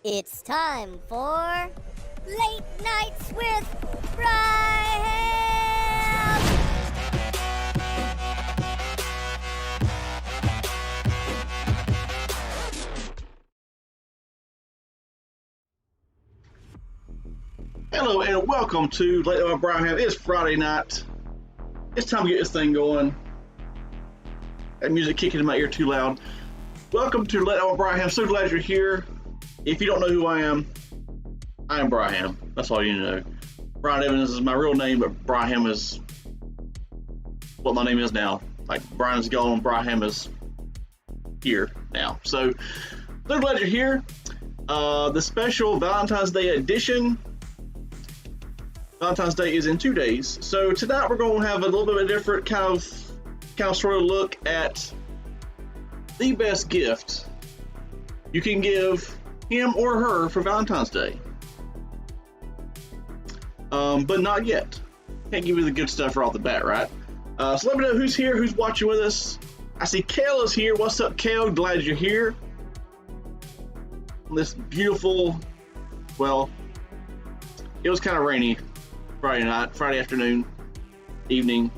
It's time for Late Nights with Bryham! Hello and welcome to Late Night with Bryham. It's Friday night. It's time to get this thing going. That music kicking in my ear too loud. Welcome to Late Night with Bryham. So glad you're here. If you don't know who I am Bryham. That's all you know. Brian Evans is my real name, but Bryham is what my name is now. Like Brian's gone, Bryham is here now. So glad you're here. The special Valentine's Day edition. Valentine's Day is in 2 days. So tonight we're going to have a little bit of a different kind of sort of look at the best gift you can give him or her for Valentine's Day. But not yet. Can't give you the good stuff right off the bat, right? So let me know who's here, who's watching with us. I see Kale is here. What's up, Kale? Glad you're here. This beautiful, well, it was kind of rainy Friday night, Friday afternoon, evening.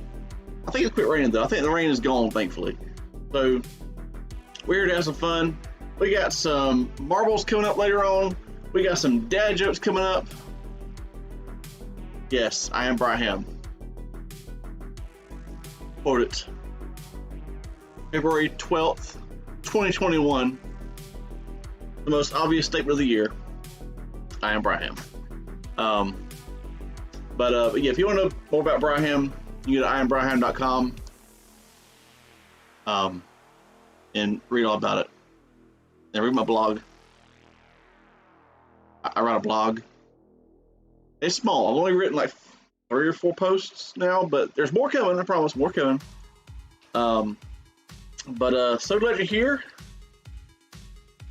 I think it's quit raining though. I think the rain is gone, thankfully. So we're here to have some fun. We got some marbles coming up later on. We got some dad jokes coming up. Yes, I am Bryham. Quote it. February 12th, 2021. The most obvious statement of the year. I am Bryham. But yeah, if you want to know more about Bryham, you go to iambryham.com and read all about it. And read my blog. I write a blog. It's small. I've only written like 3 or 4 posts now, but there's more coming. I promise, more coming. But so glad you're here.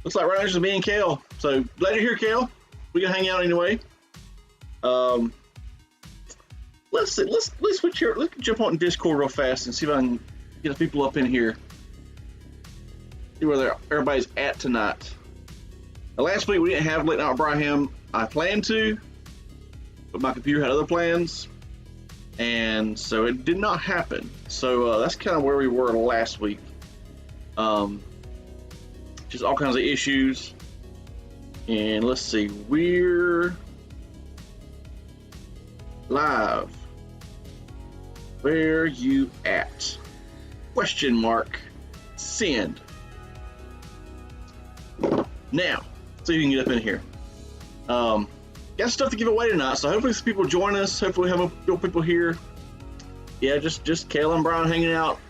Looks like right now it's just me and Kale. So glad you're here, Kale. We can hang out anyway. Let's see. Let's switch here. Let's jump on Discord real fast and see if I can get the people up in here. See where everybody's at tonight. Last week we didn't have Late Night with Bryham. I planned to, but my computer had other plans, and so it did not happen. So that's kind of where we were last week. Just all kinds of issues. And let's see, we're live. Where you at? Question mark. Send. Now, so you can get up in here. Got stuff to give away tonight, so hopefully some people join us. Hopefully we have a few people here. Yeah, just Kale and Brian hanging out.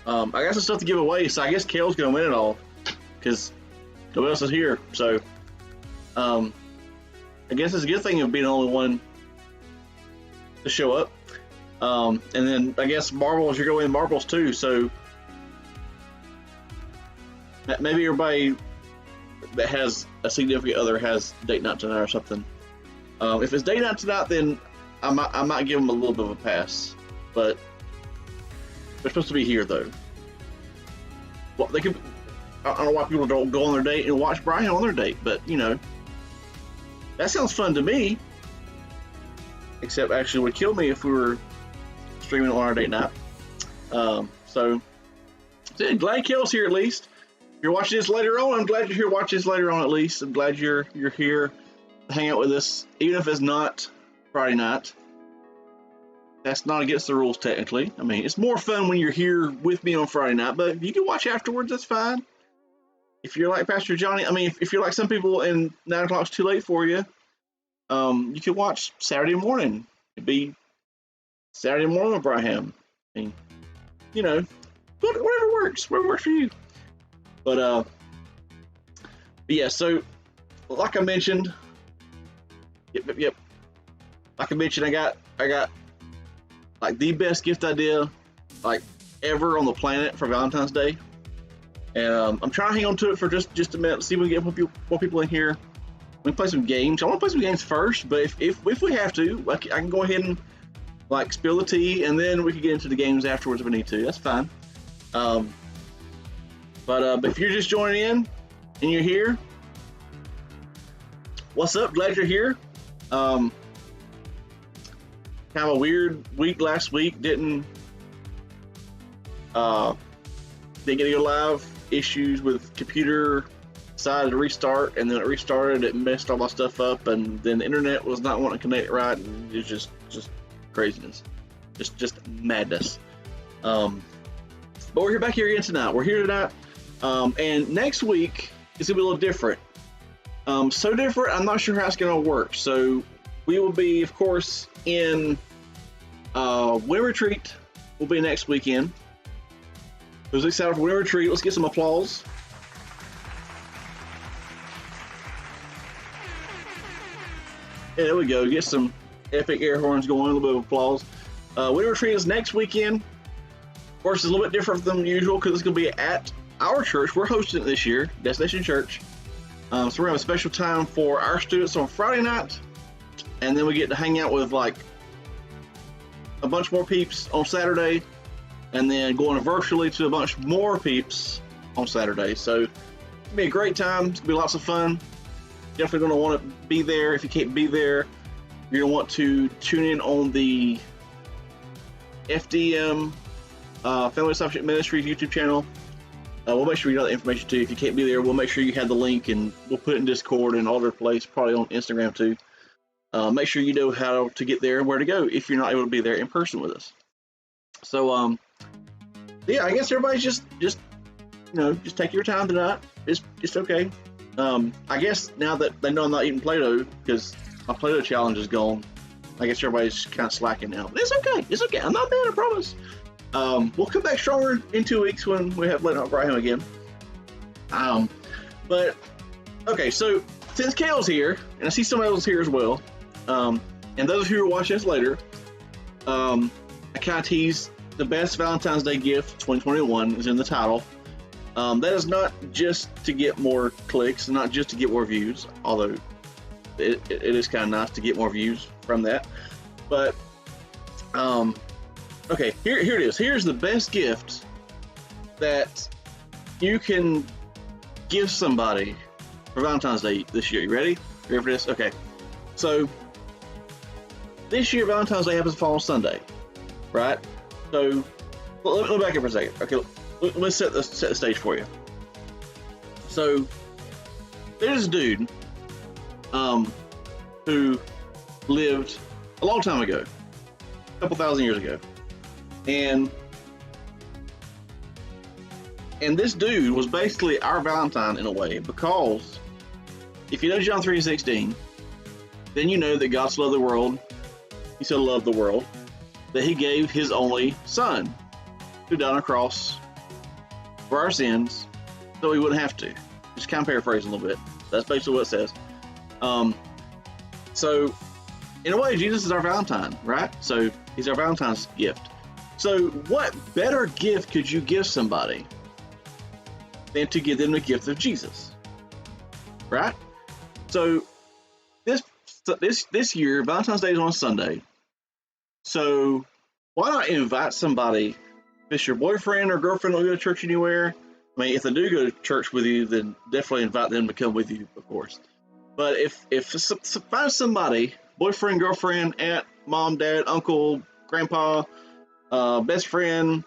I got some stuff to give away, so I guess Kale's gonna win it all because nobody else is here. So I guess it's a good thing of being the only one to show up. And then I guess marbles, you're gonna win marbles too. So maybe everybody that has a significant other has date night tonight or something. If it's date night tonight, then I might give them a little bit of a pass. But they're supposed to be here though. Well, they could. I don't know why people don't go on their date and watch Brian on their date, but you know, that sounds fun to me. Except actually it would kill me if we were streaming on our date night. So glad Kale's here at least. If you're watching this later on, I'm glad you're here watching this later on at least. I'm glad you're here to hang out with us, even if it's not Friday night. That's not against the rules technically. I mean, it's more fun when you're here with me on Friday night, but if you can watch afterwards, that's fine. If you're like Pastor Johnny, I mean, if you're like some people and 9 o'clock's too late for you, you can watch Saturday morning. It'd be Saturday morning with Bryham. I mean, you know, whatever works for you. But yeah, so like I mentioned, yep. Like I mentioned, I got like the best gift idea like ever on the planet for Valentine's Day, and I'm trying to hang on to it for just a minute. See if we can get more people in here. We can play some games. I want to play some games first, but if we have to, I can go ahead and like spill the tea, and then we can get into the games afterwards if we need to. That's fine. But if you're just joining in and you're here, what's up? Glad you're here. Kind of a weird week last week. Didn't get to go live. Issues with computer. Decided to restart, and then it restarted. It messed all my stuff up, and then the internet was not wanting to connect right, and it's just craziness, just madness. But we're back here again tonight. We're here tonight, and next week is gonna be a little different. So different, I'm not sure how it's gonna work. So we will be, of course, in winter retreat. Will be next weekend. Who's excited for winter retreat? Let's get some applause. Yeah, there we go. Get some epic air horns going, a little bit of applause. Winter retreat is next weekend. Of course, it's a little bit different than usual because it's going to be at our church. We're hosting it this year, Destination Church. So we're going to have a special time for our students on Friday night. And then we get to hang out with like a bunch more peeps on Saturday. And then going virtually to a bunch more peeps on Saturday. So it's going to be a great time. It's going to be lots of fun. Definitely going to want to be there. If you can't be there, you're going to want to tune in on the FDM Family Discipleship Ministries YouTube channel. We'll make sure you know the information too. If you can't be there, we'll make sure you have the link, and we'll put it in Discord and all over the place, probably on Instagram too. Make sure you know how to get there and where to go if you're not able to be there in person with us. So, yeah, I guess everybody's just take your time tonight. It's okay. I guess now that they know I'm not eating Play-Doh because my Play-Doh challenge is gone, I guess everybody's kind of slacking now. But it's okay. It's okay. I'm not bad, I promise. We'll come back stronger in 2 weeks when we have Late Night Bryham again. But okay, so since Kale's here, and I see somebody else here as well, and those who are watching this later, I kind of teased the best Valentine's Day gift 2021 is in the title. That is not just to get more clicks, not just to get more views, although it is kind of nice to get more views from that. But, okay, here it is. Here's the best gift that you can give somebody for Valentine's Day this year. You ready? You ready for this? Okay. So, this year Valentine's Day happens to fall on Sunday, right? So, let me back up for a second. Okay. Let's set the stage for you. So there's a dude who lived a long time ago, a couple thousand years ago, and this dude was basically our Valentine in a way, because if you know John 3:16, then you know that God so loved the world, he so loved the world, that he gave his only son to die on a cross for our sins, so we wouldn't have to. Just kind of paraphrasing a little bit. That's basically what it says. So, in a way, Jesus is our Valentine, right? So, he's our Valentine's gift. So, what better gift could you give somebody than to give them the gift of Jesus, right? So, this year, Valentine's Day is on a Sunday. So, why not invite somebody? If it's your boyfriend or girlfriend don't go to church anywhere, I mean, if they do go to church with you, then definitely invite them to come with you, of course. But if find somebody, boyfriend, girlfriend, aunt, mom, dad, uncle, grandpa, best friend,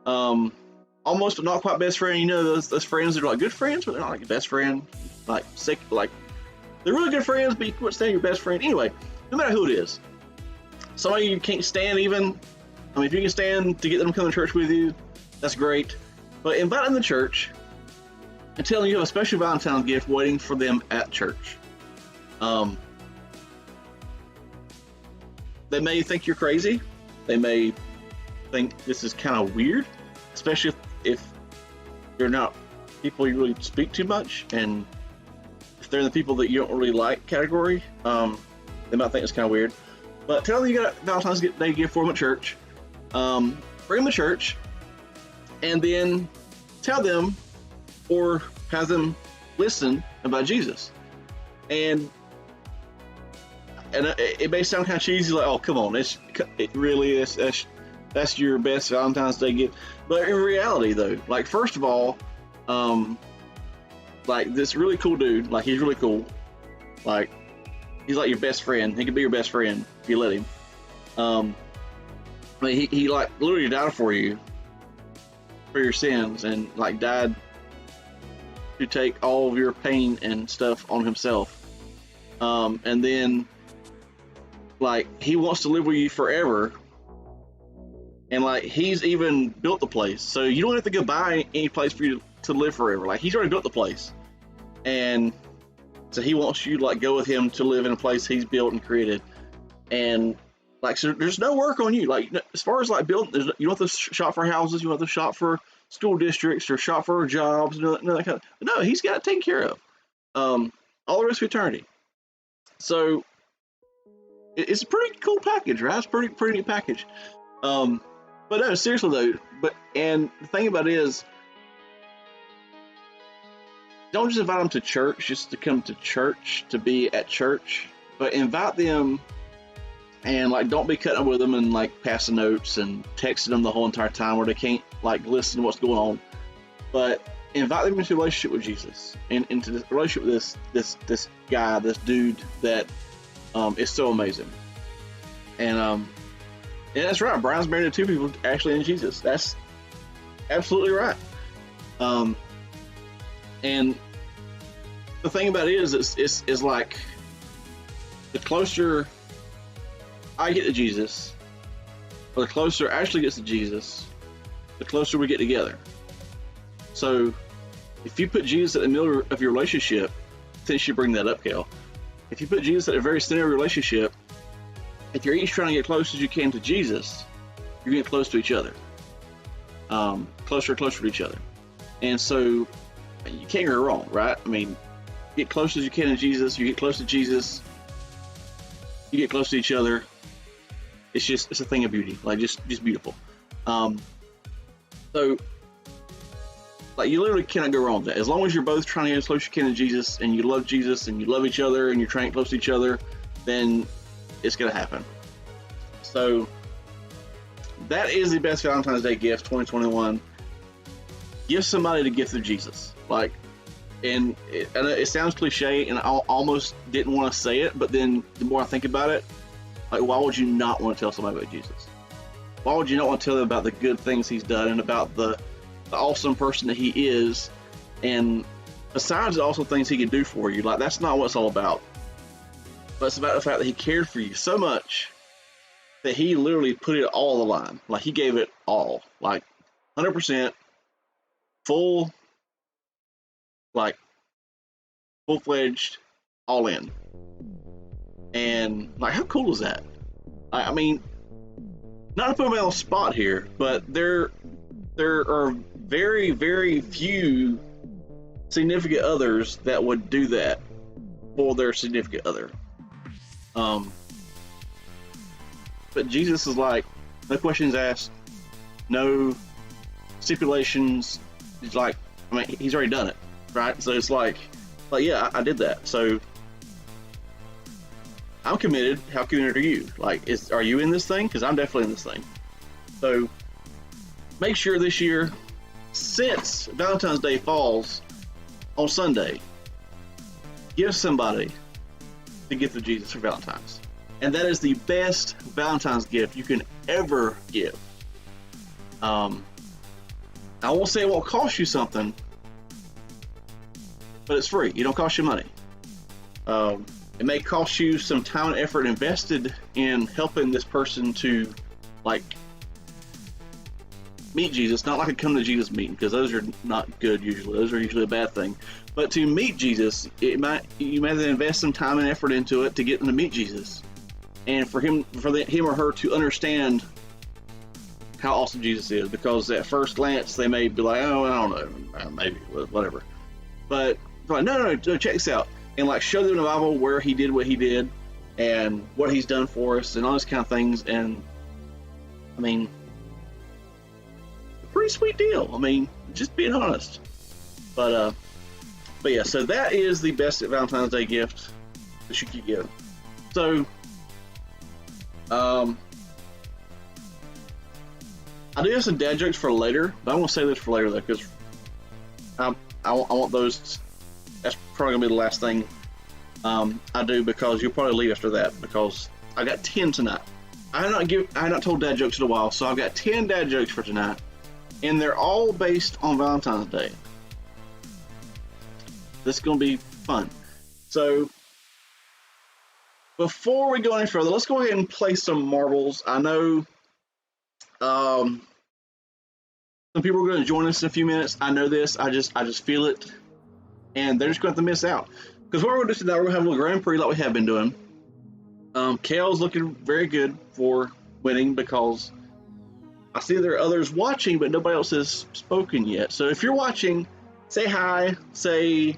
almost but not quite best friend. You know those friends that are like good friends, but they're not like your best friend. Like they're really good friends, but you can't stand your best friend. Anyway, no matter who it is, somebody you can't stand even. I mean, if you can stand to get them to come to church with you, that's great. But invite them to church and tell them you have a special Valentine's gift waiting for them at church. They may think you're crazy. They may think this is kind of weird, especially if they're not people you really speak too much, and if they're the people that you don't really like category, they might think it's kind of weird. But tell them you got a Valentine's Day gift for them at church. Bring them to church, and then tell them or have them listen about Jesus. And it may sound kind of cheesy, like, oh, come on, it really is. That's your best Valentine's Day gift. But in reality, though, like, first of all, like, this really cool dude, like, he's really cool. Like, he's like your best friend. He could be your best friend if you let him. I mean, he like literally died for you, for your sins, and like died to take all of your pain and stuff on himself. And then like he wants to live with you forever. And like he's even built the place, so you don't have to go buy any place for you to live forever. Like he's already built the place, and so he wants you to like go with him to live in a place he's built and created. And like, so there's no work on you. Like as far as like building, you don't have to shop for houses, you don't have to shop for school districts or shop for jobs. No, that kind of, no, he's got it taken care of. All the rest of eternity. So it's a pretty cool package, right? It's a pretty neat package. But no, seriously though. And the thing about it is, don't just invite them to church just to come to church, to be at church, but invite them. And like, don't be cutting up with them and like passing notes and texting them the whole entire time where they can't like listen to what's going on. But invite them into a relationship with Jesus, and into this relationship with this guy, this dude that is so amazing. And yeah, that's right. Brian's married to two people actually in Jesus. That's absolutely right. And the thing about it is like, the closer I get to Jesus, or the closer Ashley gets to Jesus, the closer we get together. So if you put Jesus at the middle of your relationship, since you bring that up, Kel, if you put Jesus at the very center of your relationship, if you're each trying to get close as you can to Jesus, you're getting close to each other. Closer and closer to each other. And so you can't go wrong, right? I mean, get close as you can to Jesus, you get close to Jesus, you get close to each other. It's a thing of beauty, like just beautiful. So like, you literally cannot go wrong with that. As long as you're both trying to get as close as you can to Jesus, and you love Jesus, and you love each other, and you're trying to get close to each other, then it's gonna happen. So that is the best Valentine's Day gift 2021. Give somebody the gift of Jesus. Like, and it sounds cliche, and I almost didn't want to say it, but then the more I think about it, like, why would you not want to tell somebody about Jesus? Why would you not want to tell them about the good things he's done, and about the awesome person that he is, and besides the awesome things he can do for you? Like, that's not what it's all about. But it's about the fact that he cared for you so much that he literally put it all on the line. Like, he gave it all, like 100%, full, like full-fledged, all in. And like, how cool is that? I mean, not to put me on the spot here, but there are very, very few significant others that would do that for their significant other. But Jesus is like, no questions asked, no stipulations. He's like, I mean, he's already done it, right? So it's like yeah, I did that. So I'm committed. How committed are you? Like, are you in this thing? Because I'm definitely in this thing. So make sure this year, since Valentine's Day falls on Sunday, give somebody the gift of Jesus for Valentine's. And that is the best Valentine's gift you can ever give. I won't say it won't cost you something, but it's free. It don't cost you money. It may cost you some time and effort invested in helping this person to, like, meet Jesus. Not like a come to Jesus meeting, because those are not good usually. Those are usually a bad thing. But to meet Jesus, you might invest some time and effort into it to get them to meet Jesus, and for him or her to understand how awesome Jesus is. Because at first glance they may be like, oh, I don't know, maybe, whatever. But like, no, check this out. And like, show them in the Bible where he did what he did, and what he's done for us, and all those kind of things. And I mean, a pretty sweet deal. I mean, just being honest. But yeah, so that is the best Valentine's Day gift that you could give. So I do have some dad jokes for later, but I won't say this for later though, because I want those. That's probably gonna be the last thing I do, because you'll probably leave after that, because I got 10 tonight. I have not told dad jokes in a while, so I've got 10 dad jokes for tonight, and they're all based on Valentine's Day. This is going to be fun. So before we go any further, let's go ahead and play some marbles. I know some people are going to join us in a few minutes. I know this. I just feel it, and they're just going to have to miss out. Because what we're going to do tonight, we're going to have a little Grand Prix like we have been doing. Kale's looking very good for winning, because I see there are others watching, but nobody else has spoken yet. So if you're watching, say hi, say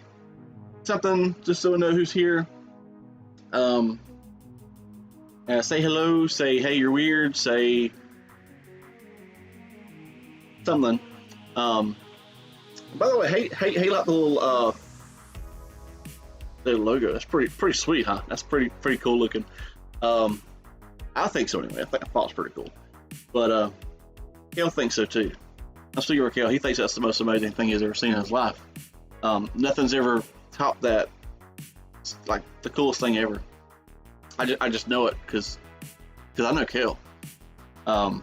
something, just so we know who's here. Say hello, say hey, you're weird, say something. By the way, hey, like the little logo. That's pretty sweet, huh? That's pretty cool looking. I think so anyway. I thought it's pretty cool. But Kale thinks so too. I'm speaking for Kale. He thinks that's the most amazing thing he's ever seen in his life. Nothing's ever topped that. It's like the coolest thing ever. I just know it because I know Kale. But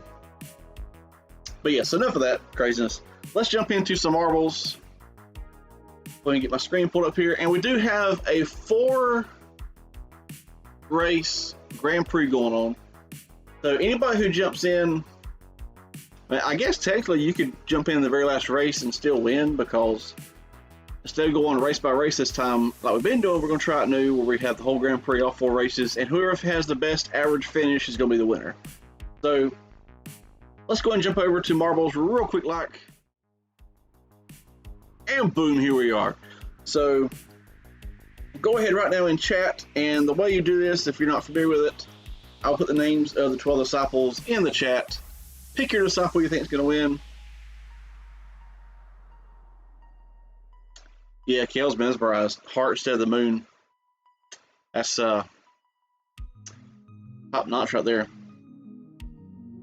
yeah, so enough of that craziness. Let's jump into some marbles. Let me get my screen pulled up here, and we do have a 4-race Grand Prix going on. So anybody who jumps in, I guess technically you could jump in the very last race and still win, because instead of going race by race this time, like we've been doing, we're going to try it new, where we have the whole Grand Prix, all 4 races, and whoever has the best average finish is going to be the winner. So let's go ahead and jump over to marbles real quick, like, and boom, here we are. So go ahead right now in chat, and the way you do this, if you're not familiar with it, I'll put the names of the 12 disciples in the chat. Pick your disciple you think is going to win. Yeah, Kale's mesmerized. Heart instead of the moon. That's top notch right there.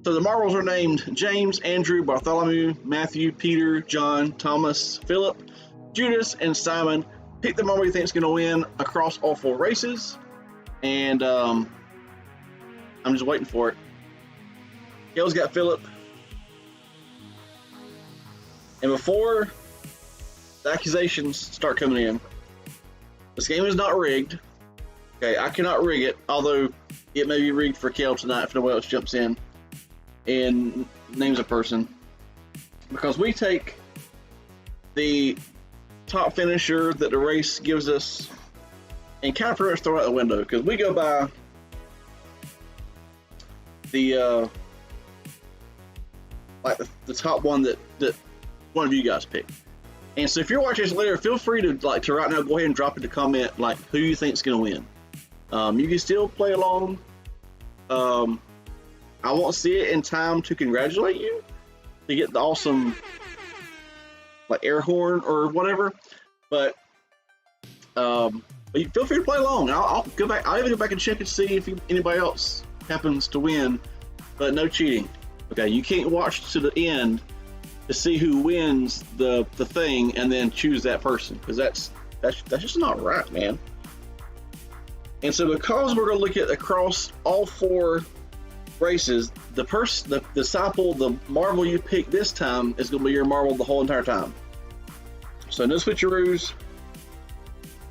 So the marbles are named James, Andrew, Bartholomew, Matthew, Peter, John, Thomas, Philip, Judas, and Simon. Pick the marble you think is going to win across all 4 races. And I'm just waiting for it. Kale's got Philip. And before the accusations start coming in, this game is not rigged. Okay, I cannot rig it, although it may be rigged for Kale tonight if nobody else jumps in and names a person. Because we take the top finisher that the race gives us and kind of pretty much throw it out the window, because we go by the like the top one that one of you guys picked. And so if you're watching this later, feel free to right now go ahead and drop in the comment like who you think is going to win. You can still play along. I won't see it in time to congratulate you to get the awesome like air horn or whatever, but you feel free to play along. I'll go back. I'll even go back and check and see if anybody else happens to win, but no cheating. Okay, you can't watch to the end to see who wins the thing and then choose that person, because that's just not right, man. And so because we're going to look at across all 4 races, the disciple, the marble you pick this time is going to be your marble the whole entire time. So no switcheroos.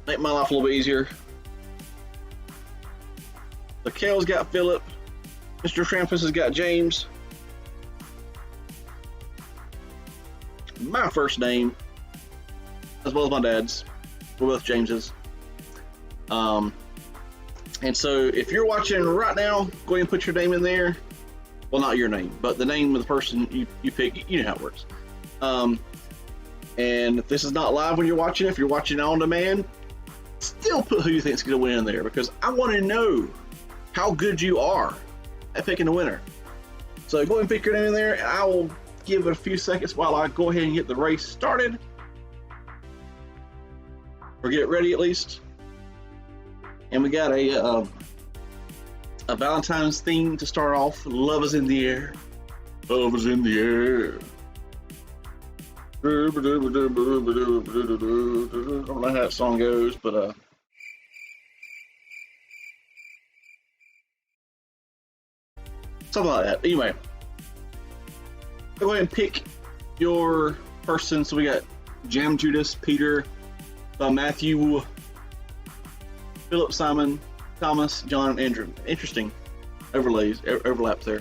Make my life a little bit easier. So Kale's got Philip. Mr. Trampus has got James. My first name, as well as my dad's, we're both James's. And so if you're watching right now, go ahead and put your name in there. Well, not your name, but the name of the person you pick. You know how it works. And if this is not live when you're watching, if you're watching on demand, still put who you think is going to win in there, because I want to know how good you are at picking the winner. So go ahead and pick your name in there, and I will give it a few seconds while I go ahead and get the race started, or get it ready at least. And we got a Valentine's theme to start off. Love is in the air. Love is in the air. I don't know how that song goes, but something like that. Anyway, go ahead and pick your person. So we got Jam, Judas, Peter, Matthew, Philip, Simon, Thomas, John, and Andrew. Interesting overlaps there.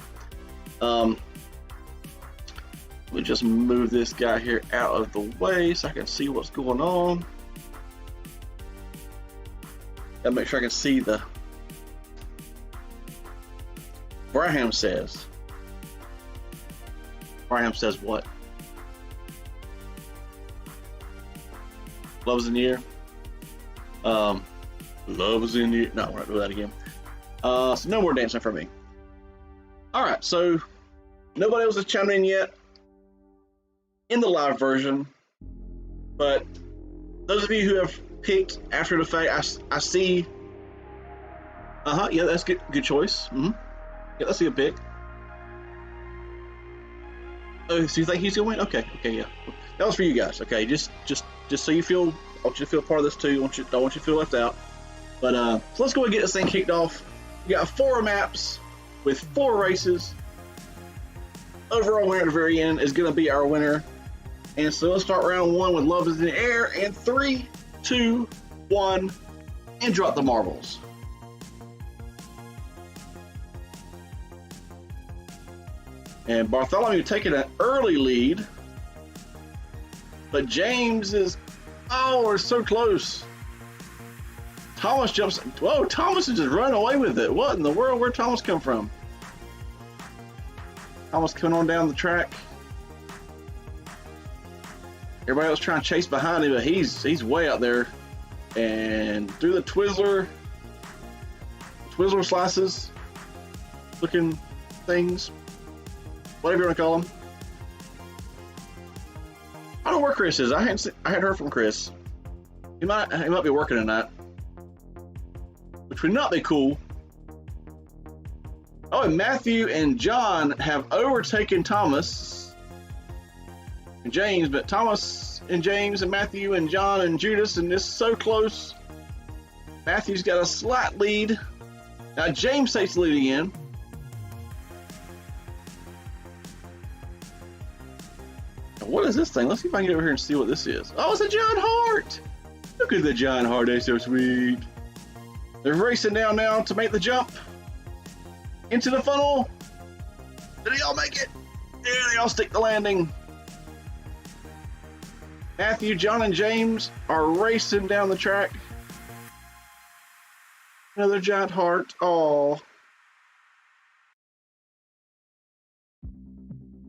We just move this guy here out of the way so I can see what's going on. Gotta make sure I can see the Bryham says what? Love's in the air. Love is in the air. No, we're not doing that again. So no more dancing for me. Alright, so nobody else has chimed in yet in the live version, but those of you who have picked after the fact, I see. Yeah, that's good choice. Yeah, that's a good pick. Oh, so you think he's gonna win? Okay, yeah. That was for you guys. Okay, just so you feel, I want you to feel part of this too. I don't want you to feel left out. But so let's go and get this thing kicked off. We got 4 maps with 4 races. Overall winner at the very end is gonna be our winner. And so let's start round 1 with Love is in the Air. And 3, 2, 1, and drop the marbles. And Bartholomew taking an early lead. But James is, we're so close. Thomas jumps, whoa, Thomas is just running away with it. What in the world? Where'd Thomas come from? Thomas coming on down the track. Everybody else trying to chase behind him, but he's way out there. And through the Twizzler slices, looking things, whatever you want to call them. I don't know where Chris is. I hadn't heard from Chris. He might be working tonight, which would not be cool. Oh, and Matthew and John have overtaken Thomas and James, but Thomas and James and Matthew and John and Judas, and this is so close. Matthew's got a slight lead. Now James takes the lead again. Now, what is this thing? Let's see if I can get over here and see what this is. Oh, it's a giant heart! Look at the giant heart, they're so sweet. They're racing down now to make the jump into the funnel. Did they all make it? Yeah, they all stick the landing. Matthew, John, and James are racing down the track. Another giant heart. Oh.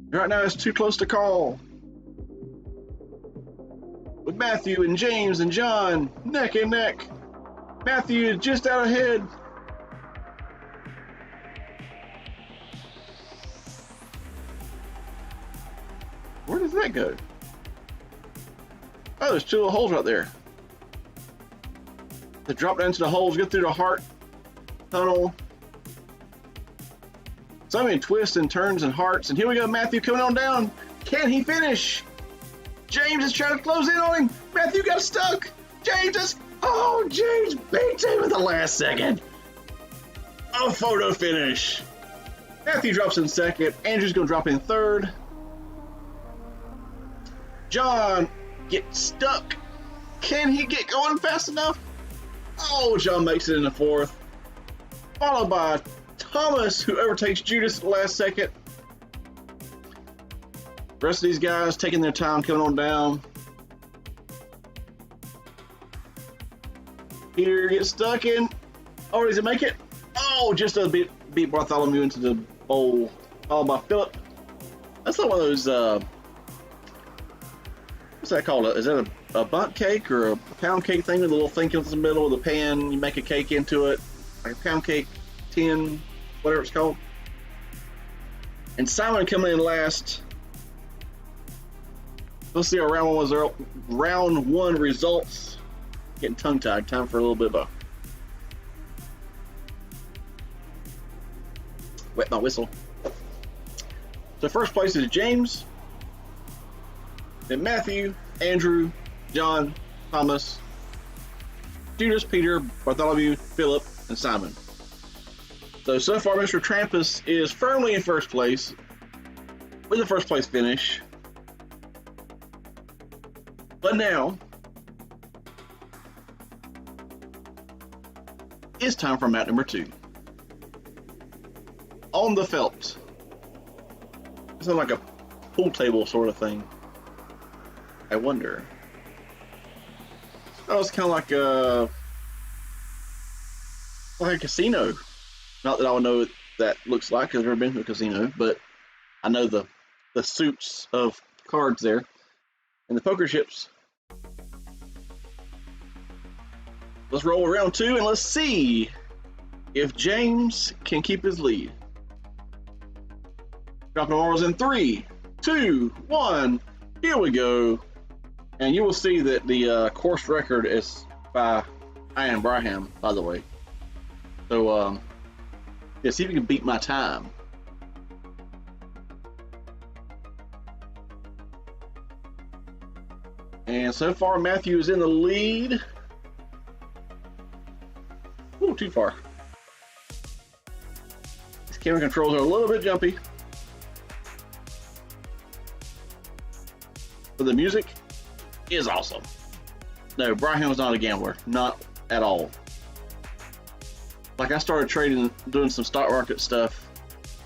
Right now it's too close to call. With Matthew and James and John neck and neck. Matthew is just out ahead. Where does that go? Oh, there's 2 little holes right there. They drop down into the holes, get through the heart tunnel. So many twists and turns and hearts. And here we go, Matthew coming on down. Can he finish? James is trying to close in on him. Matthew got stuck. James beats him at the last second. A photo finish. Matthew drops in second. Andrew's gonna drop in third. John gets stuck. Can he get going fast enough? Oh, John makes it in the fourth. Followed by Thomas, who overtakes Judas at the last second. The rest of these guys taking their time coming on down. Peter gets stuck in. Oh, does he make it? Oh, just a bit beat Bartholomew into the bowl. Followed by Philip. That's not one of those, what's that called? Is that a bundt cake or a pound cake thing with a little thing in the middle of the pan? You make a cake into it, like a pound cake tin, whatever it's called. And Simon coming in last. Let's see our round one results. Getting tongue-tied. Time for a little bit of a wet my whistle. So first place is James, then Matthew, Andrew, John, Thomas, Judas, Peter, Bartholomew, Philip, and Simon. So far, Mr. Trampus is firmly in first place with a first place finish. But now, it's time for map number 2. On the felt. It's like a pool table sort of thing. I wonder. Oh, it's kind of like a casino. Not that I would know what that looks like because I've never been to a casino, but I know the suits of cards there and the poker chips. Let's roll round 2 and let's see if James can keep his lead. Dropping marbles in 3, 2, 1. Here we go. And you will see that the course record is by Bryham, by the way. So, yeah, see if you can beat my time. And so far, Matthew is in the lead. Ooh, too far. These camera controls are a little bit jumpy. But the music is awesome. No, Bryham's not a gambler. Not at all. Like, I started trading, doing some stock market stuff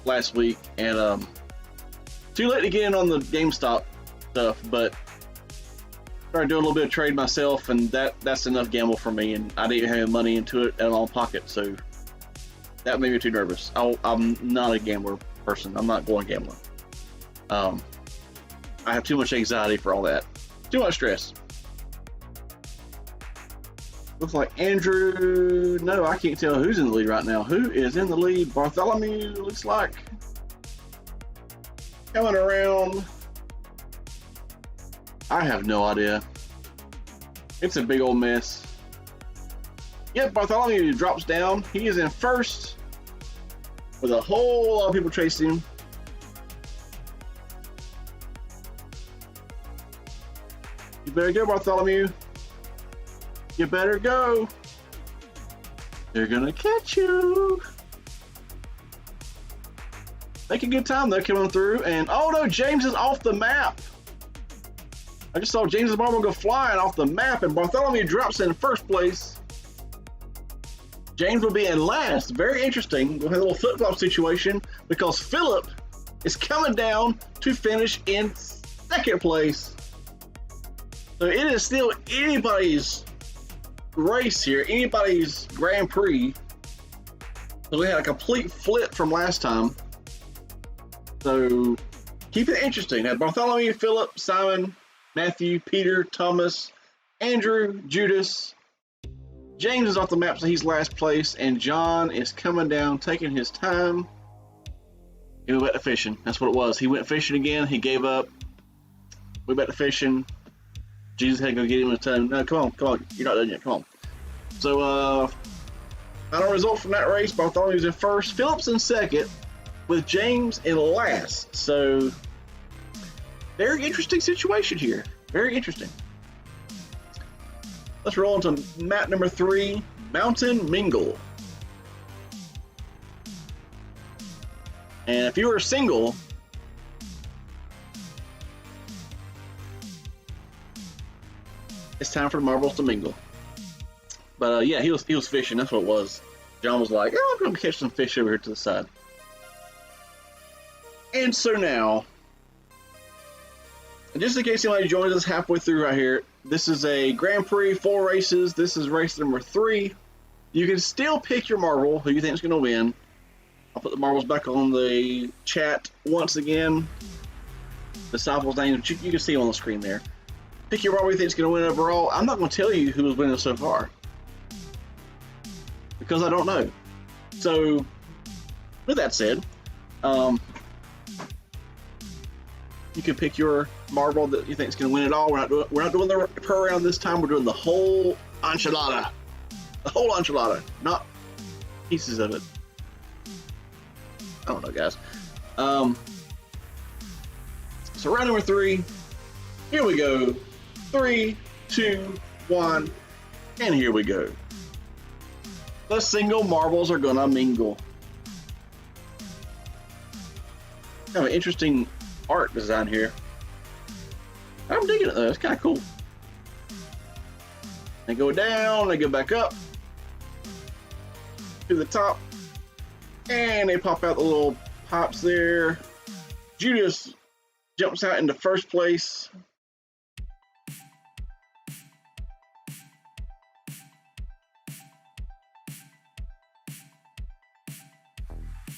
last week, and too late to get in on the GameStop stuff, but started doing a little bit of trade myself, and that's enough gamble for me, and I didn't have money into it in my own pocket, so that made me too nervous. I'm not a gambler person. I'm not going gambling. I have too much anxiety for all that. Too much stress. Looks like Andrew. No, I can't tell who's in the lead right now. Who is in the lead? Bartholomew looks like. Coming around. I have no idea. It's a big old mess. Yep, Bartholomew drops down. He is in first with a whole lot of people chasing him. You better go, Bartholomew. You better go. They're gonna catch you. Make a good time though, coming through. And oh no, James is off the map. I just saw James's marble go flying off the map, and Bartholomew drops in first place. James will be in last. Very interesting. We'll have a little flip-flop situation because Philip is coming down to finish in second place. So it is still anybody's race here, anybody's Grand Prix. So we had a complete flip from last time. So keep it interesting. Now Bartholomew, Philip, Simon, Matthew, Peter, Thomas, Andrew, Judas. James is off the map, so he's last place, and John is coming down, taking his time. He went back to fishing. That's what it was. He went fishing again. He gave up. Went back to fishing. Jesus had to go get him a time. No, come on. You're not done yet. Come on. So, final result from that race: Bartholomew's in first, Phillips in second, with James in last. So, very interesting situation here. Very interesting. Let's roll into map number 3, Mountain Mingle. And if you were single, it's time for the marbles to mingle. But yeah, he was fishing. That's what it was. John was like, "Oh, I'm going to catch some fish over here to the side." And so now, just in case anybody joins us halfway through right here, this is a Grand Prix, 4 races. This is race number 3. You can still pick your marble, who you think is going to win. I'll put the marbles back on the chat once again. Disciples' names, you can see them on the screen there. Pick your marble you think is going to win overall. I'm not going to tell you who is winning so far, because I don't know. So, with that said, you can pick your marble that you think is going to win it all. We're not doing the per round this time. We're doing the whole enchilada. The whole enchilada, not pieces of it. I don't know, guys. So round number 3. Here we go. 3, 2, 1, and here we go. The single marbles are gonna mingle. Kind of an interesting art design here. I'm digging it though. It's kind of cool. They go down, they go back up to the top, and they pop out the little pops there. Judas jumps out into first place.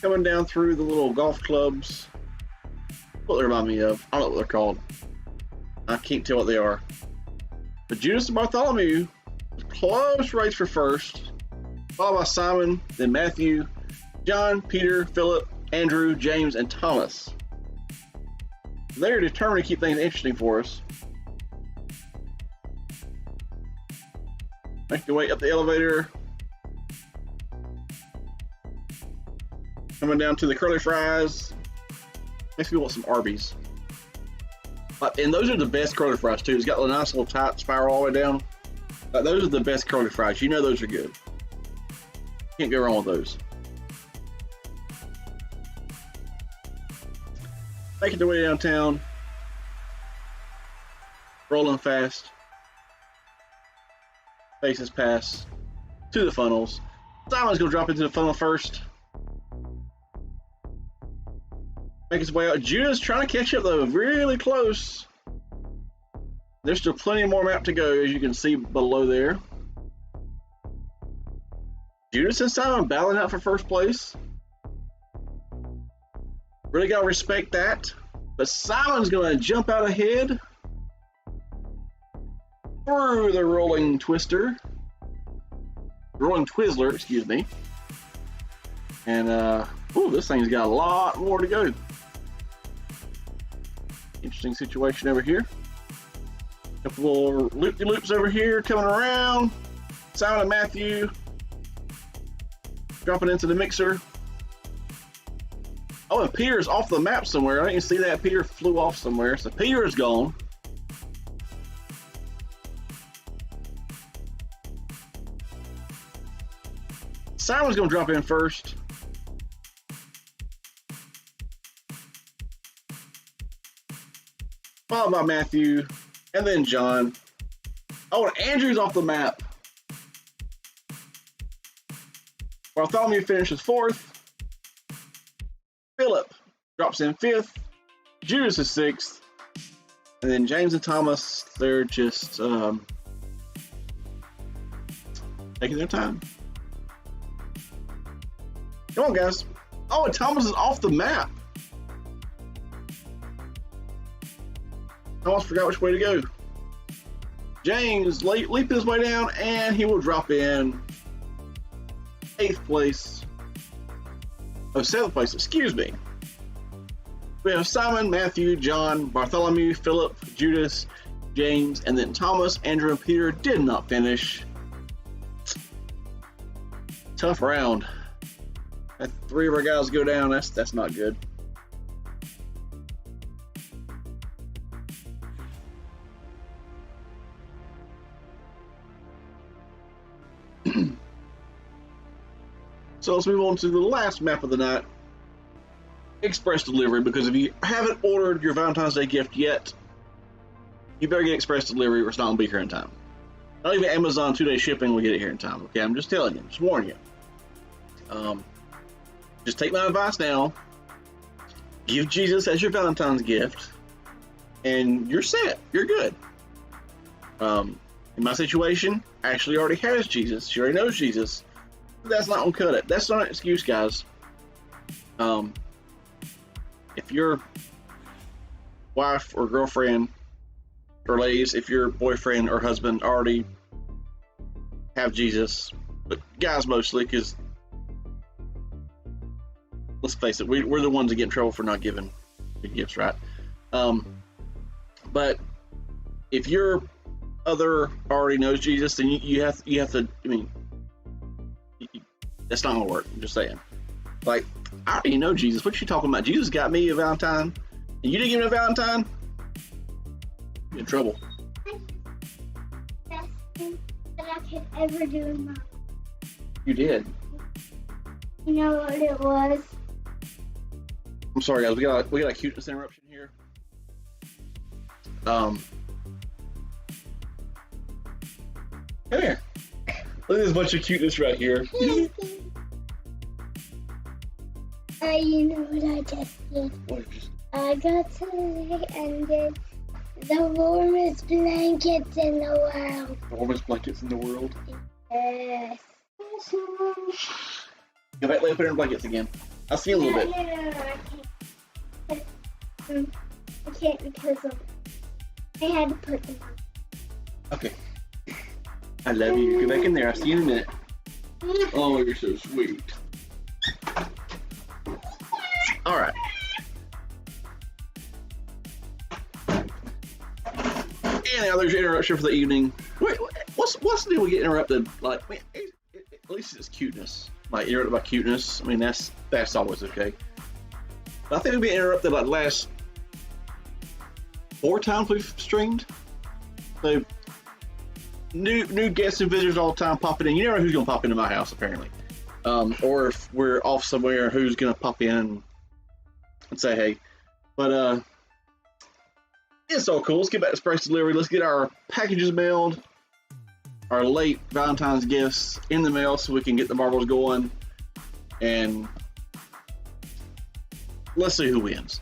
Coming down through the little golf clubs. What they remind me of? I don't know what they're called. I can't tell what they are. But Judas and Bartholomew, close race for first, followed by Simon, then Matthew, John, Peter, Philip, Andrew, James, and Thomas. They're determined to keep things interesting for us. Make your way up the elevator. Coming down to the curly fries. Makes me want some Arby's. And those are the best curly fries too. It's got a nice little tight spiral all the way down. Those are the best curly fries. You know those are good. Can't go wrong with those. Making their way downtown. Rolling fast. Faces pass to the funnels. Simon's gonna drop into the funnel first. Make his way out. Judas trying to catch up though, really close. There's still plenty more map to go, as you can see below there. Judas and Simon battling out for first place. Really gotta respect that. But Simon's gonna jump out ahead through the rolling Twizzler, excuse me. And this thing's got a lot more to go. Interesting situation over here. Couple of loop-de-loops over here coming around. Simon and Matthew dropping into the mixer. Oh, and Peter's off the map somewhere. I didn't see that. Peter flew off somewhere. So Peter is gone. Simon's going to drop in first. Followed by Matthew, and then John. Oh, and Andrew's off the map. Bartholomew finishes fourth. Philip drops in fifth. Judas is sixth. And then James and Thomas, they're just taking their time. Come on, guys. Oh, and Thomas is off the map. I almost forgot which way to go. James leaping his way down, and he will drop in 8th place. Oh, 7th place, excuse me. We have Simon, Matthew, John, Bartholomew, Philip, Judas, James, and then Thomas, Andrew, and Peter did not finish. Tough round. Had 3 of our guys go down. That's not good. So let's move on to the last map of the night, express delivery, because if you haven't ordered your Valentine's Day gift yet, you better get express delivery or it's not going to be here in time. Not even Amazon 2-day shipping will get it here in time, okay? I'm just telling you, just warning you. Just take my advice now, give Jesus as your Valentine's gift, and you're set, you're good. In my situation, Ashley already has Jesus, she already knows Jesus. That's not gonna cut it. That's not an excuse, guys. If your wife or girlfriend, or ladies, if your boyfriend or husband already have Jesus, but guys mostly, because let's face it, we're the ones that get in trouble for not giving good gifts, right? But if your other already knows Jesus, then you have to. I mean, that's not gonna work. I'm just saying. Like, I already know Jesus. What you talking about? Jesus got me a Valentine, and you didn't give me a Valentine? You're in trouble. Best thing that I could ever do in my life. You did. You know what it was? I'm sorry, guys. We got a cuteness interruption here. Come here. Look at this bunch of cuteness right here. You know what I just did? What did you say? I got to lay under the warmest blankets in the world. The warmest blankets in the world. Yes. Go back, lay up in your blankets again. I'll see you a little bit. No, I can't. I can't because I had to put them on. Okay. I love you. Go back in there. I'll see you in a minute. Oh, you're so sweet. All right. And now there's your interruption for the evening. Wait, what's the deal with getting interrupted? Like, at least it's cuteness. Like, interrupted by cuteness. I mean, that's always okay. But I think we've been interrupted like the last 4 times we've streamed. So new guests and visitors all the time popping in. You never know who's gonna pop into my house apparently, or if we're off somewhere, who's gonna pop in and say hey. But it's all cool. Let's get back to express delivery. Let's get our packages mailed, our late Valentine's gifts in the mail, so we can get the marbles going. And let's see who wins.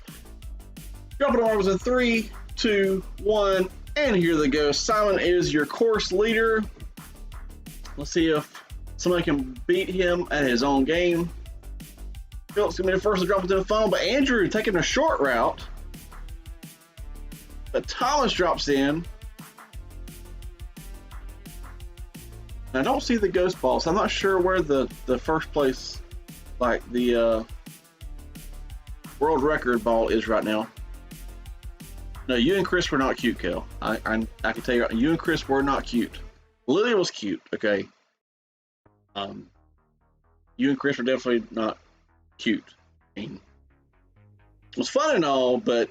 Dropping the marbles in 3, 2, 1. And here they go. Simon is your course leader. Let's see if somebody can beat him at his own game. Philip's gonna be the first to drop into the phone, but Andrew taking a short route. But Thomas drops in. I don't see the ghost ball, so I'm not sure where the first place, like the world record ball is right now. No, you and Chris were not cute, Kel. I can tell you, you and Chris were not cute. Lily was cute, okay. You and Chris were definitely not cute. I mean, it was fun and all, but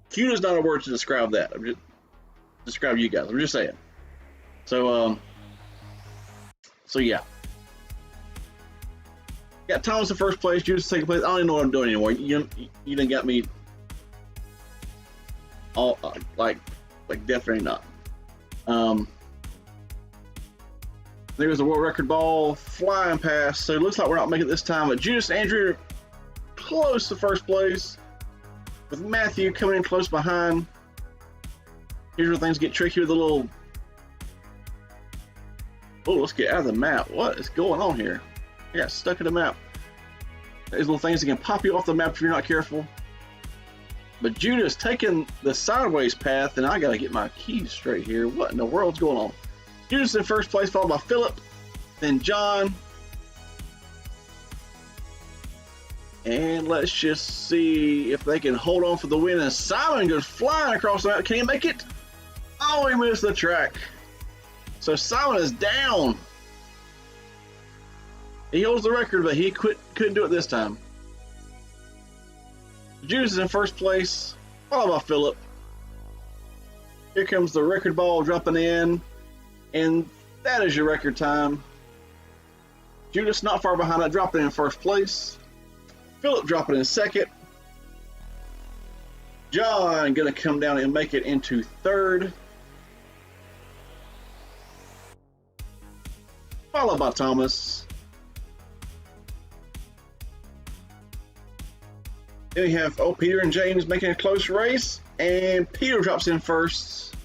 cute is not a word to describe that. I'm just describe you guys. I'm just saying. So yeah. Got Thomas in first place, Judas in second place. I don't even know what I'm doing anymore. You done got me. All like definitely not. There's the world record ball flying past, so it looks like we're not making it this time. But Judas and Andrew are close to first place, with Matthew coming in close behind. Here's where things get tricky with the little. Oh, let's get out of the map. What is going on here? I got stuck in the map. These little things that can pop you off the map if you're not careful. But Judas taking the sideways path, and I gotta get my keys straight here. What in the world's going on? Judas in first place, followed by Philip, then John. And let's just see if they can hold on for the win. And Simon goes flying across the map. Can he make it? Oh, he missed the track. So Simon is down. He holds the record, but he couldn't do it this time. Judas is in first place, followed by Philip. Here comes the record ball dropping in, and that is your record time. Judas not far behind that, dropping in first place. Philip dropping in second. John gonna come down and make it into third. Followed by Thomas. Then we have Peter and James making a close race, and Peter drops in first.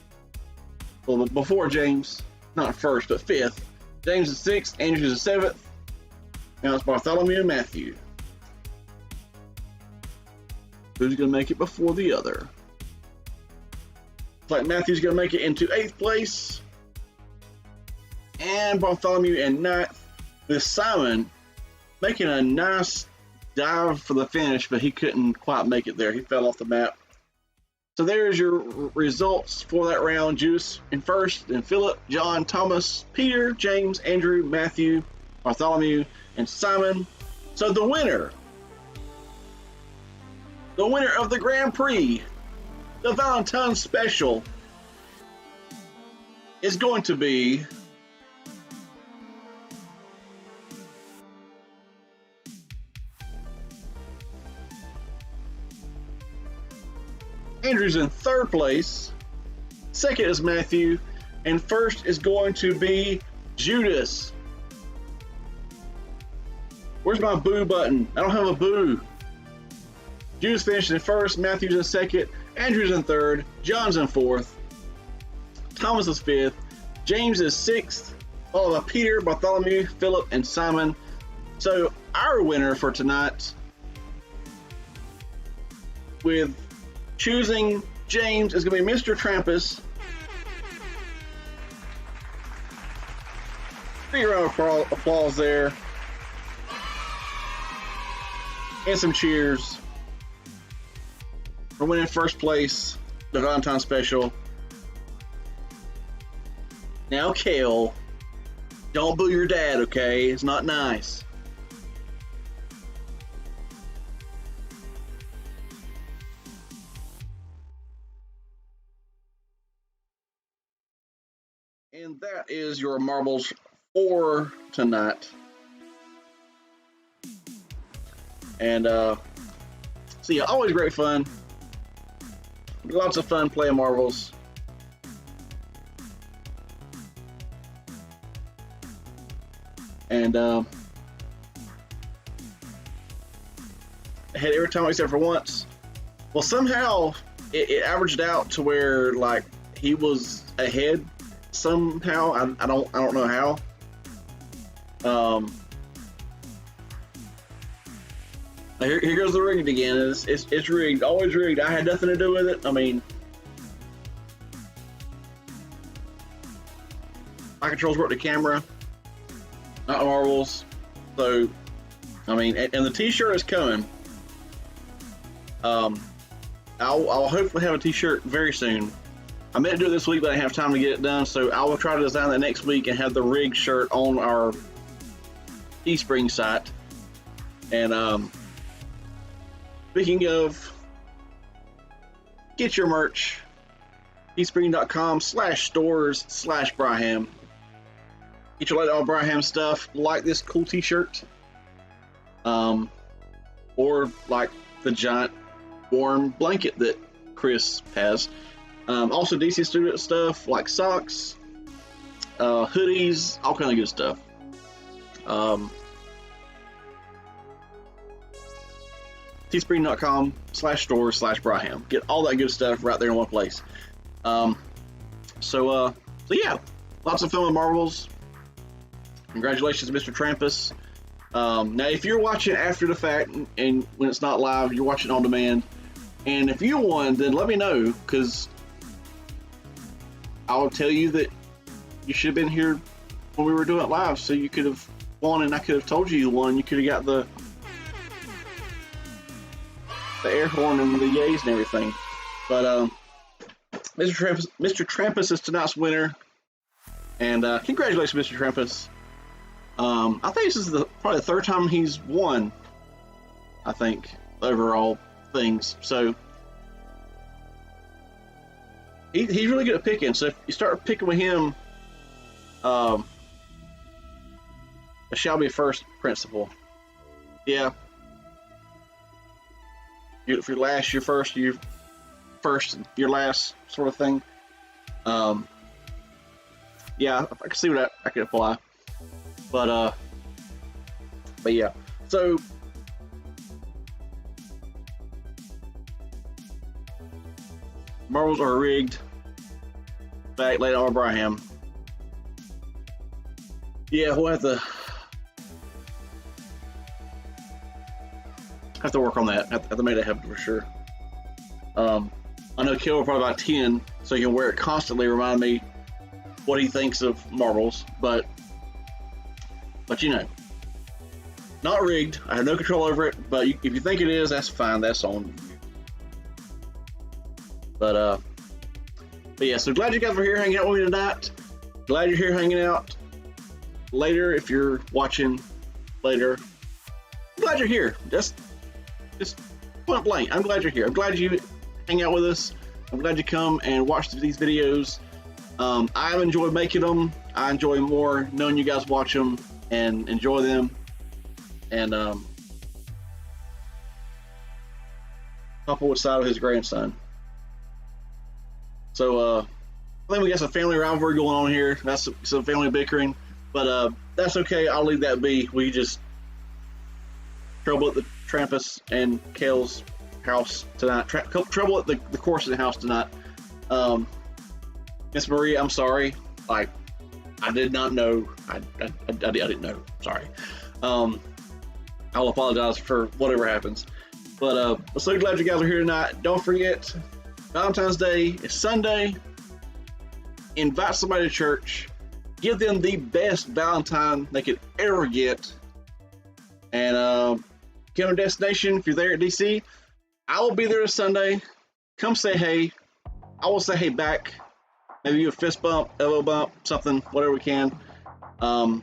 Well, before James, not first, but fifth. James is sixth, Andrews is seventh. Now it's Bartholomew and Matthew. Who's going to make it before the other? Looks like Matthew's going to make it into eighth place, and Bartholomew in ninth, with Simon making a nice dive for the finish, but he couldn't quite make it there. He fell off the map. So there's your results for that round. Judas in first, then Philip, John, Thomas, Peter, James, Andrew, Matthew, Bartholomew, and Simon. So the winner of the Grand Prix, the Valentine Special, is going to be Andrew's in third place. Second is Matthew. And first is going to be Judas. Where's my boo button? I don't have a boo. Judas finished in first. Matthew's in second. Andrew's in third. John's in fourth. Thomas is fifth. James is sixth. Followed by Peter, Bartholomew, Philip, and Simon. So our winner for tonight, with choosing James, is going to be Mr. Trampus. Big round of applause there. And some cheers for winning first place, the Valentine special. Now, Kale, don't boo your dad, okay? It's not nice. And that is your marbles for tonight. And so yeah, always great fun. Lots of fun playing marbles. And I had every time except for once. Well, somehow it averaged out to where like he was ahead. Somehow I don't know how. Here goes the rigged again. It's rigged, always rigged. I had nothing to do with it. I mean, my controls work the camera, not marbles. So, I mean, and the T-shirt is coming. I'll hopefully have a T-shirt very soon. I meant to do it this week, but I didn't have time to get it done. So I will try to design that next week and have the rigged shirt on our Teespring site. And speaking of, get your merch, teespring.com/stores/Bryham. Get your all Bryham stuff, like this cool T-shirt, or like the giant warm blanket that Chris has. Also DC student stuff like socks, hoodies, all kind of good stuff. Teespring.com/stores/Bryham. Get all that good stuff right there in one place. So yeah, lots of fun with marbles. Congratulations, Mr. Trampus. Now, if you're watching after the fact and when it's not live, you're watching on demand, and if you won, then let me know, because I'll tell you that you should have been here when we were doing it live, so you could have won, and I could have told you won. You could have got the air horn and the yays and everything. But Mr. Trampus is tonight's winner, and congratulations, Mr. Trampus. I think this is probably the third time he's won, I think, overall things. So he's really good at picking. So if you start picking with him, a shall be first principle. Yeah. If you're last, you're first. You're first, you're last, sort of thing. Yeah, I can see what I could apply. But yeah. So marbles are rigged. Back late on Bryham. Yeah, we'll have to work on that. Have to make that happen for sure. I know Kill will probably buy 10, so he can wear it constantly, remind me what he thinks of marbles. But you know, not rigged. I have no control over it. But if you think it is, that's fine. That's on you. But yeah. So glad you guys were here hanging out with me tonight. Glad you're here hanging out later if you're watching later. I'm glad you're here. Just point blank. I'm glad you're here. I'm glad you hang out with us. I'm glad you come and watch these videos. I enjoy making them. I enjoy more knowing you guys watch them and enjoy them. And Papa would side with his grandson. So I think we got some family rivalry going on here. That's some family bickering, but that's okay. I'll leave that be. We just trouble at the Trampus and Kale's house tonight. Trouble at the Corson house tonight. Miss Marie, I'm sorry. Like, I did not know. I didn't know. Sorry. I'll apologize for whatever happens. But I'm so glad you guys are here tonight. Don't forget, Valentine's Day is Sunday. Invite somebody to church. Give them the best Valentine they could ever get. And get on destination if you're there at DC. I will be there this Sunday. Come say hey. I will say hey back. Maybe you a fist bump, elbow bump, something, whatever we can. But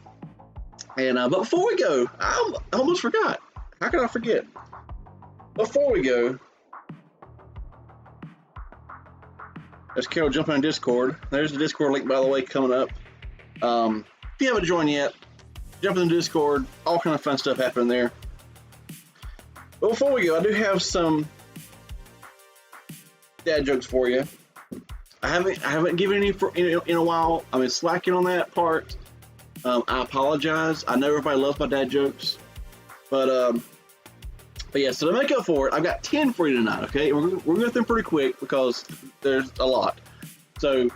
before we go, I almost forgot. How could I forget? Before we go, there's Carol jumping on Discord. There's the Discord link, by the way, coming up. If you haven't joined yet, jump in the Discord. All kind of fun stuff happening there. But before we go, I do have some dad jokes for you. I haven't given any in a while. I've been slacking on that part. I apologize. I know everybody loves my dad jokes, but yeah. So to make up for it, I've got 10 for you tonight. Okay, we're going to go through them pretty quick because there's a lot. So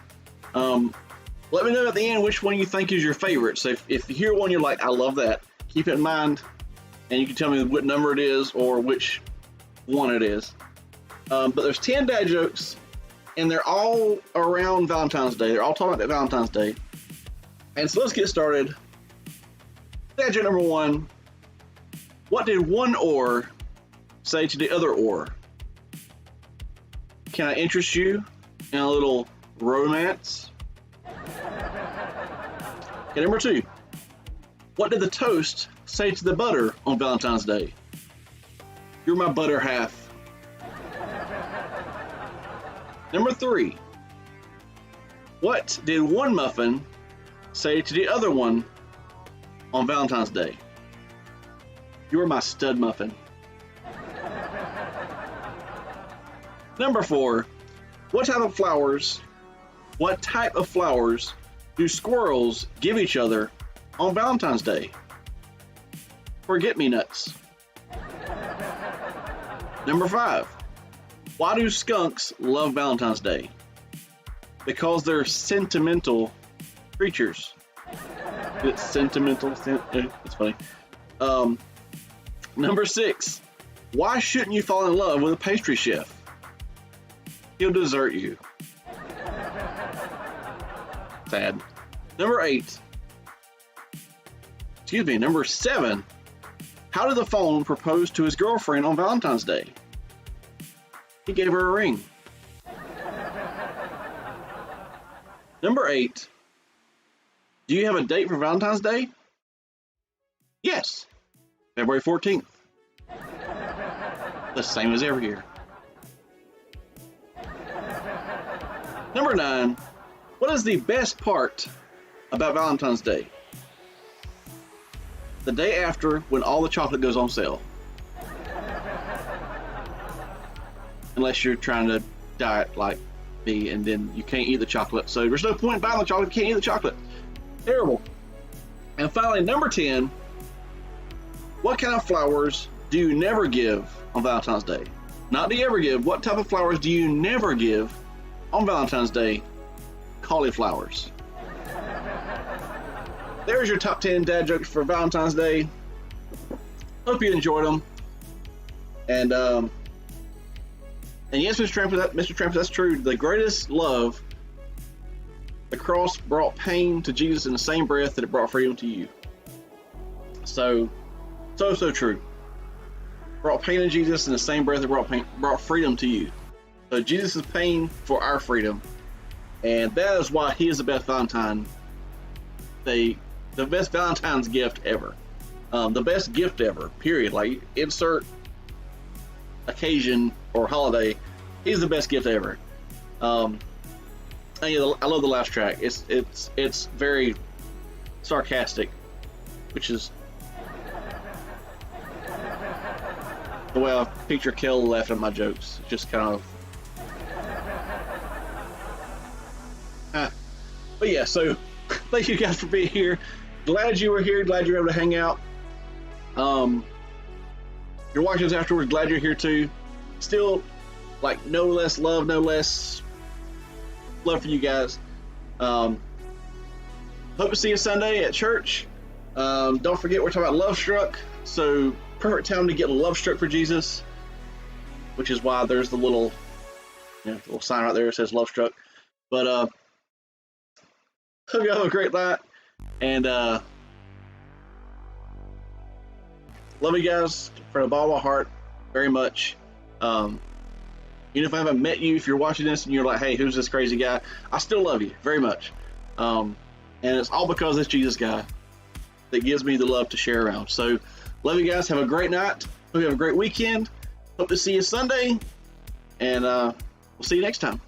let me know at the end which one you think is your favorite. So if you hear one you're like, I love that, keep it in mind, and you can tell me what number it is or which one it is. But there's 10 dad jokes, and they're all around Valentine's Day. They're all talking about Valentine's Day. And so let's get started. Dad joke number 1. What did one oar say to the other oar? Can I interest you in a little romance? Okay, number 2. What did the toast say to the butter on Valentine's Day? You're my butter half. Number 3. What did one muffin say to the other one on Valentine's Day? You're my stud muffin. Number 4. What type of flowers do squirrels give each other on Valentine's Day? Forget-me-nuts. Number 5. Why do skunks love Valentine's Day? Because they're sentimental creatures. It's sentimental. It's funny. Number 6. Why shouldn't you fall in love with a pastry chef? He'll desert you. Sad. Number 8. Number 7. How did the phone propose to his girlfriend on Valentine's Day? He gave her a ring. Number 8. Do you have a date for Valentine's Day? Yes. February 14th. The same as every year. Number 9. What is the best part about Valentine's Day? The day after, when all the chocolate goes on sale. Unless you're trying to diet like me, and then you can't eat the chocolate. So there's no point in buying the chocolate if you can't eat the chocolate. Terrible. And finally, number 10. What kind of flowers do you never give on Valentine's Day? Not do you ever give. What type of flowers do you never give on Valentine's Day? Cauliflowers. There's your top 10 dad jokes for Valentine's Day. Hope you enjoyed them. And yes, Mr. Tramp, that's true. The greatest love, the cross brought pain to Jesus in the same breath that it brought freedom to you. So true. Brought pain to Jesus in the same breath that brought freedom to you. So Jesus' pain for our freedom. And that is why he is the best Valentine. The best Valentine's gift ever. The best gift ever, period. Like, insert occasion or holiday, he's the best gift ever. And yeah, I love the last track. It's very sarcastic, which is the way I picture Kel laughing at my jokes. Just kind of But yeah, so thank you guys for being here. Glad you were here. Glad you were able to hang out. You're watching this afterwards. Glad you're here too. Still, like, no less love for you guys. Hope to see you Sunday at church. Don't forget, we're talking about Love Struck. So, perfect time to get Love Struck for Jesus, which is why there's the little sign right there that says Love Struck. But hope you have a great night, and love you guys from the bottom of my heart very much. Even if I haven't met you, if you're watching this and you're like, hey, who's this crazy guy? I still love you very much. And it's all because of this Jesus guy that gives me the love to share around. So, love you guys. Have a great night. Hope you have a great weekend. Hope to see you Sunday. And we'll see you next time.